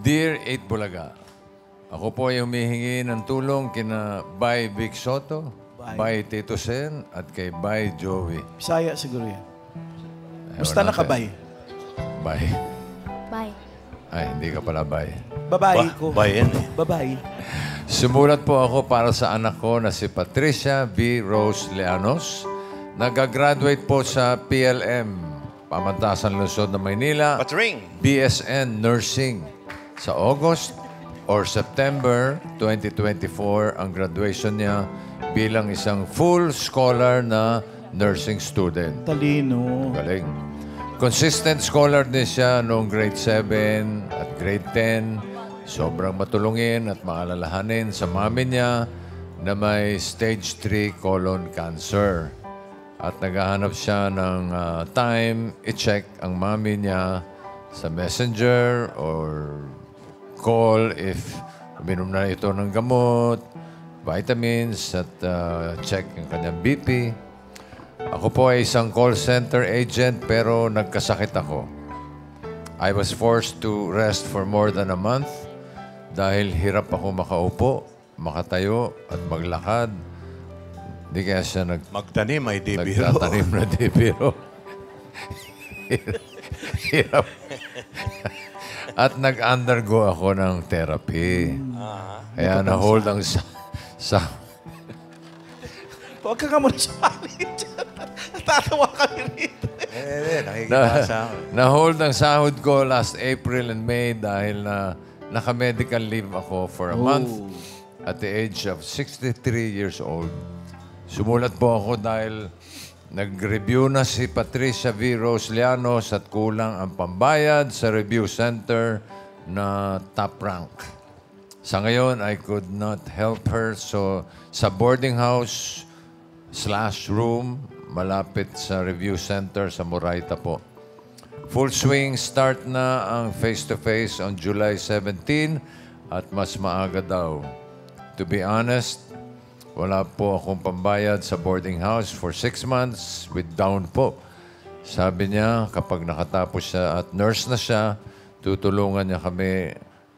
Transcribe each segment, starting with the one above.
Dear 8 Bulaga, ako po ay humihingi ng tulong kina Bay Vic Soto, Bay Tito Sen, at kay Bay Joey. Bisaya siguro yan. Musta na ka, Bay? Bay. Bye. Ay, hindi ka pala Bay. Babae ko. Bayan eh. Babae. Sumulat po ako para sa anak ko na si Patricia B. Rose Leanos. Nag-graduate po sa PLM, Pamantasan Lungsod ng Maynila. Patring. BSN Nursing. Sa August or September 2024 ang graduation niya bilang isang full scholar na nursing student. Talino. Galing. Consistent scholar din siya noong grade 7 at grade 10. Sobrang matulungin at maalalahanin sa mami niya na may stage 3 colon cancer. At naghahanap siya ng time i-check ang mami niya sa messenger or call if uminom na ito ng gamot, vitamins at check ang kanyang BP. Ako po ay isang call center agent pero nagkasakit ako. I was forced to rest for more than a month dahil hirap ako makaupo, makatayo at maglakad. Hindi kaya siya Magtanim ay di biro. nagtatanim na di biro. Hirap. At nag-undergo ako ng therapy. Kaya na-hold ang Huwag ka nga muna sumali dyan. Natatawa kami rito. Nakikipasa ako. Na-hold ang sahod ko last April and May dahil na naka-medical leave ako for a month at the age of 63 years old. Sumulat po ako dahil nag-review na si Patricia V. Rose Leanos at kulang ang pambayad sa review center na top rank. Sa ngayon, I could not help her so sa boarding house / room malapit sa review center sa Moraita po. Full swing start na ang face-to-face on July 17 at mas maaga daw. To be honest, wala po akong pambayad sa boarding house for 6 months with down po. Sabi niya, kapag nakatapos siya at nurse na siya, tutulungan niya kami,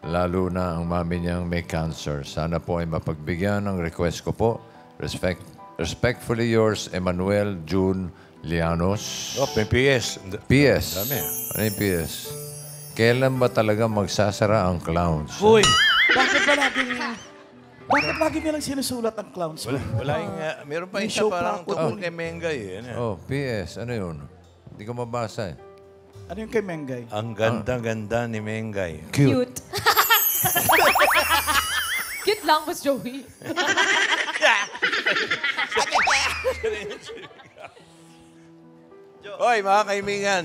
lalo na ang mami niyang may cancer. Sana po ay mapagbigyan ang request ko po. Respectfully yours, Emmanuel June Lianos. Oh, may PS. PS. Dami. Ano yung PS? Kailan ba talaga magsasara ang clowns? Uy, bakit lagi nilang sinusulat ang clowns? Wala yung, meron pa May isa show parang pa ako. tungkol kay Mengay. Eh. Oh, PS. Ano yun? Hindi ko mabasa eh. Ano yung kay Mengay? Ang ganda-ganda ni Mengay. Cute. Cute lang, Mas Joey. Hoy, mga kaibigan,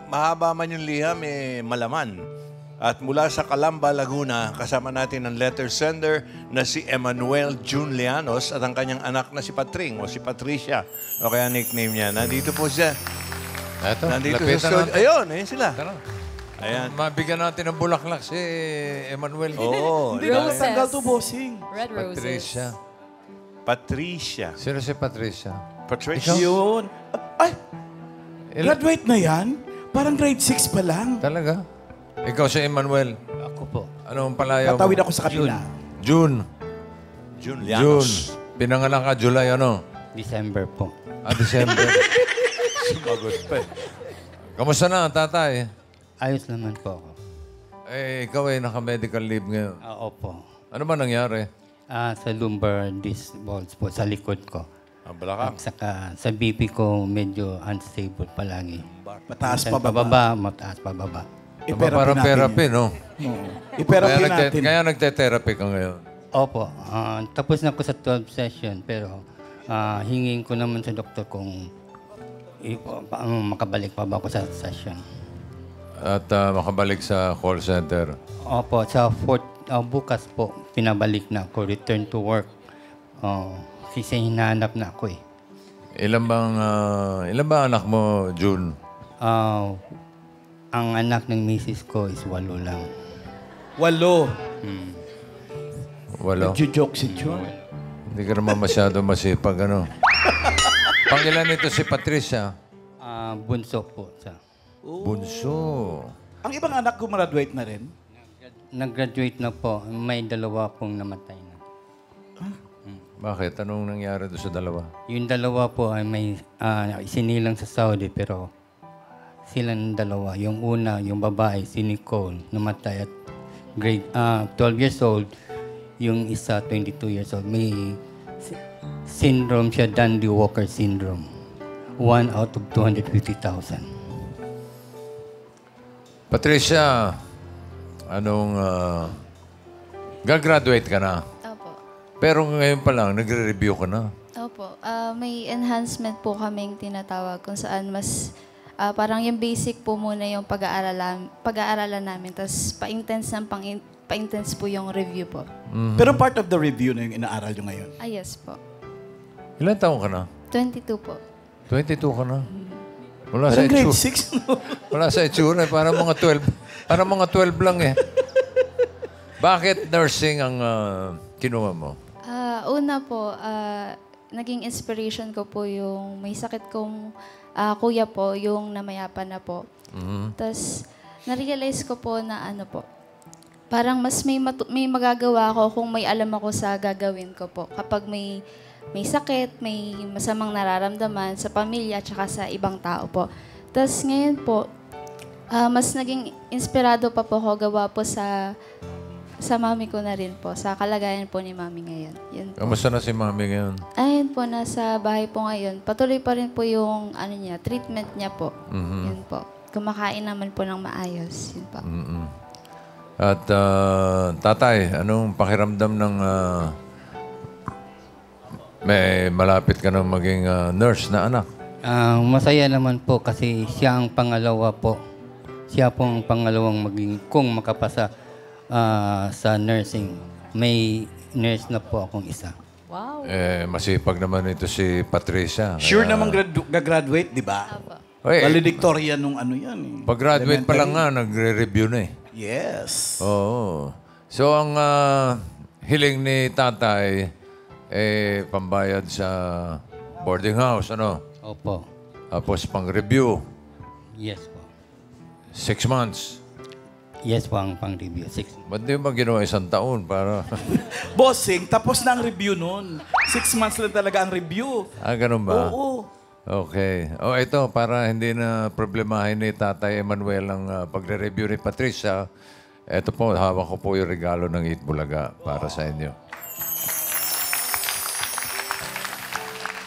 mahaba man yung liham, malaman. At mula sa Calamba, Laguna, kasama natin ang letter sender na si Emmanuel June Lianos at ang kanyang anak na si Patring o si Patricia. O kaya nickname niya. Nandito po siya. Eto, Nandito sa lapitan studio. natin. Ayun, ayun sila. Tara. Ayan. Mabigyan natin ng bulaklak si Emmanuel. Oo. Hindi na Roses. matanggal to, bossing. Red roses. Patricia. Patricia. Sino si Patricia? Patricia. Yun. Ay, graduate na yan? Parang grade 6 pa lang. Talaga? Ikaw si Emmanuel. Ako po. Anong palayaw mo? Tatawid ako sa kapila. June. June June. Lianos. Pinangalan ka July ano? December po. December. Sumagot pa eh. Kamusta na ang tatay? Ayos naman po ako. Ikaw ay naka-medical leave ngayon. Opo. Ano ba nangyari? Sa lumbar disc balls po, sa likod ko. Ang balakang. At saka sa BP ko, medyo unstable palagi. Mataas Minsan pa baba. pababa, mataas pababa. Parang therapy, no? I-therapy natin. Kaya nagte-therapy ka ngayon. Opo. Tapos na ako sa 12 session, pero hingin ko naman sa doktor kung makabalik pa ba ako sa session. At makabalik sa call center. Opo, sa bukas po, pinabalik na ako, return to work. Kasi hinahanap na ako eh. Ilan ba anak mo, June? Ang anak ng misis ko is 8 lang. 8. Walo? Nagjo-joke si John. Hindi ka naman masyado masipag, ano? Pangilan nito si Patricia? Bunso po siya. Bunso. Ang ibang anak ko graduate na rin. Nag-graduate na po. May dalawa pong namatay na. Bakit? Anong nangyari doon sa dalawa? Yung dalawa po ay may isinilang sa Saudi pero silang dalawa. Yung una, yung babae, si Nicole, namatay at grade 12 years old. Yung isa, 22 years old. May syndrome siya, Dandy-Walker syndrome. 1 out of 250,000. Patricia, gagraduate ka na? Opo. Pero ngayon pa lang, nagre-review ka na. Opo. May enhancement po kaming tinatawag kung saan mas parang yung basic po muna yung pag-aaralan namin. Tapos pa-intense po yung review po. Pero part of the review na yung inaaral nyo ngayon. Yes po. Ilan taon ka na? 22 po. 22 ka na? Wala sa Parang grade itsura. 6, no? Wala sa itsura. Parang mga 12. Parang mga 12 lang eh. Bakit nursing ang kinuha mo? Una po, naging inspiration ko po yung may sakit kong kuya po, yung namayapan na po. Tapos, na-realize ko po na parang mas may magagawa ako kung may alam ako sa gagawin ko po. Kapag may sakit, may masamang nararamdaman sa pamilya at saka sa ibang tao po. Tapos ngayon po, mas naging inspirado pa po ako gawa po sa mami ko na rin po, sa kalagayan po ni mami ngayon. Yun po. Kamusta na si mami ngayon? Ayun po, nasa bahay po ngayon. Patuloy pa rin po yung treatment niya po. Yun po. Kumakain naman po ng maayos. Yun po. At tatay, anong pakiramdam ng may malapit ka ng maging nurse na anak? Masaya naman po kasi siya ang pangalawa po. Siya po ang pangalawang kung makapasa sa nursing. May nurse na po akong isa. Wow. Masipag naman ito si Patricia. Sure Kaya- namang gagraduate, di ba? Apo. Oy, Valedictorian nung yan. Eh. pag-graduate pa lang Elementary. nga, nagre-review na eh. Yes. Oo. So, ang hiling ni tatay, pambayad sa boarding house, Opo. Tapos pang-review, Yes po. 6 months. Yes po ang pang-review. 6. Ba't di ba ginawa 1 taon para... Bossing, tapos na ang review nun. 6 months lang talaga ang review. ganun ba? Oo. Okay. Ito, para hindi na problemahin ni Tatay Emmanuel ang pagre-review ni Patricia, ito po, hawak ko po yung regalo ng Eat Bulaga para sa inyo.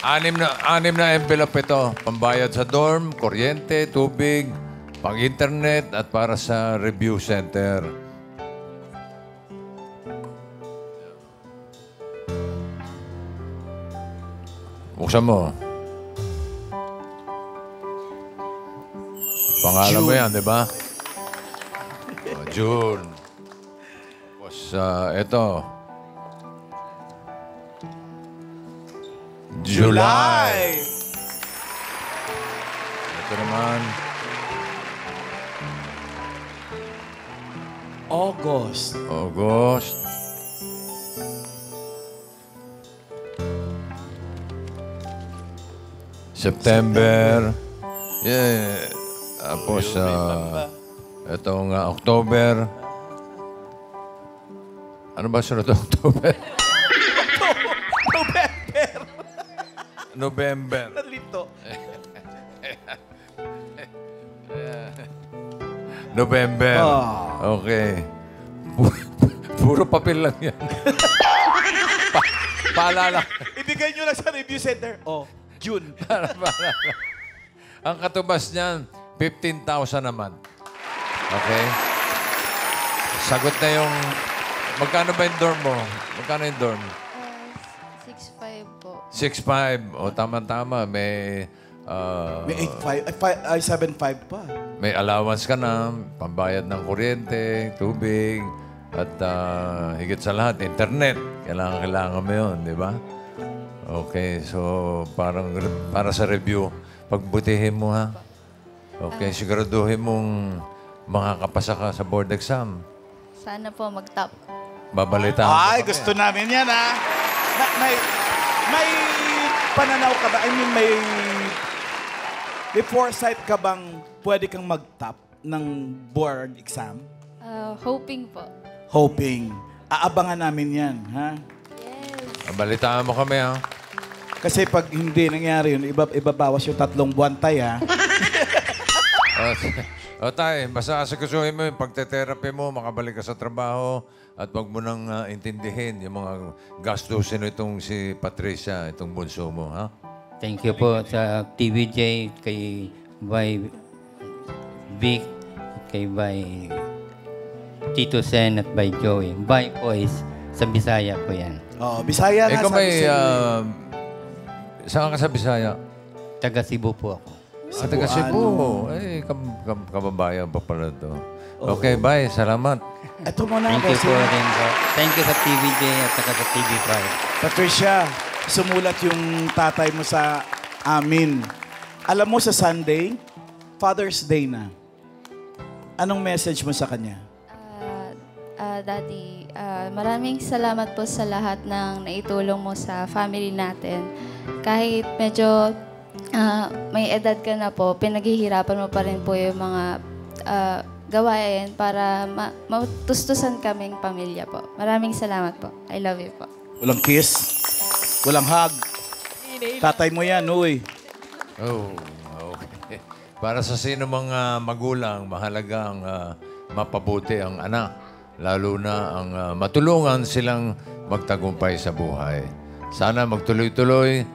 6 na envelope ito. Pambayad sa dorm, kuryente, tubig, pang-internet, at para sa review center. Buksan mo. Pangalan mo yan, di ba? June. Tapos, ito. July. Ito naman. August. August. September. Yeah. Tapos, itong October. Ano ba sunod October? November. Nalito. November. Okay. Puro papel lang yan. Paalala. Ibigay nyo lang sa review center. June. Ang katubas niyan, 15,000 naman. Okay? Sagot na yung... Magkano ba yung dorm mo? Magkano yung dorm? 6'5 po. 6'5". O, tama-tama. May... May 7.5 pa. may allowance ka na, pambayad ng kuryente, tubig, at higit sa lahat, internet. Kailangan mo yun, di ba? Okay, so parang para sa review, pagbutihin mo ha. Okay, siguraduhin mong makakapasa ka sa board exam. Sana po mag-top. Babalitaan ko Ay, kami. gusto namin yan, ha? May pananaw ka ba? I mean, may foresight ka bang pwede kang mag-top ng board exam? Hoping po. Hoping. Aabangan namin yan, ha? Balitaan mo kami, ha? Kasi pag hindi nangyari yun, ibabawas yung 3 buwan tayo, ha? O tay, basta asikasuhin mo yung pagte-therapy mo, makabalik ka sa trabaho, at wag mo nang intindihin yung mga gastusin itong si Patricia, itong bunso mo, ha? Thank you po sa TVJ, kay Bay Vic, kay Bay Tito Sen at Bay Joey. Bay po is sa Bisaya po yan. Oh, Bisaya nga Ikaw sabi may, sa'yo. saan ka sa Bisaya? Taga Cebu po ako. Sa taga Cebu. Eh, kababayan pa pala to. Okay, bye. Salamat. Ito muna Thank you kasi. po rin po. Thank you sa TVJ at saka sa TV5. Patricia, sumulat yung tatay mo sa amin. Alam mo sa Sunday, Father's Day na. Anong message mo sa kanya? Daddy, maraming salamat po sa lahat ng naitulong mo sa family natin. Kahit medyo may edad ka na po, pinaghihirapan mo pa rin po yung mga gawain para matustusan kaming pamilya po. Maraming salamat po. I love you po. Walang kiss? Walang hug? Tatay mo yan, uy. Oh, okay. Para sa sino mga magulang, mahalaga ang mapabuti ang anak. Lalo na ang matulungan silang magtagumpay sa buhay. Sana magtuloy-tuloy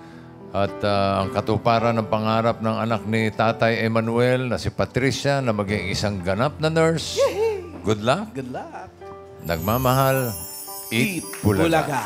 at ang katuparan ng pangarap ng anak ni Tatay Emmanuel na si Patricia na maging isang ganap na nurse. Good luck. Good luck. Nagmamahal. Eat Bulaga. Bulaga.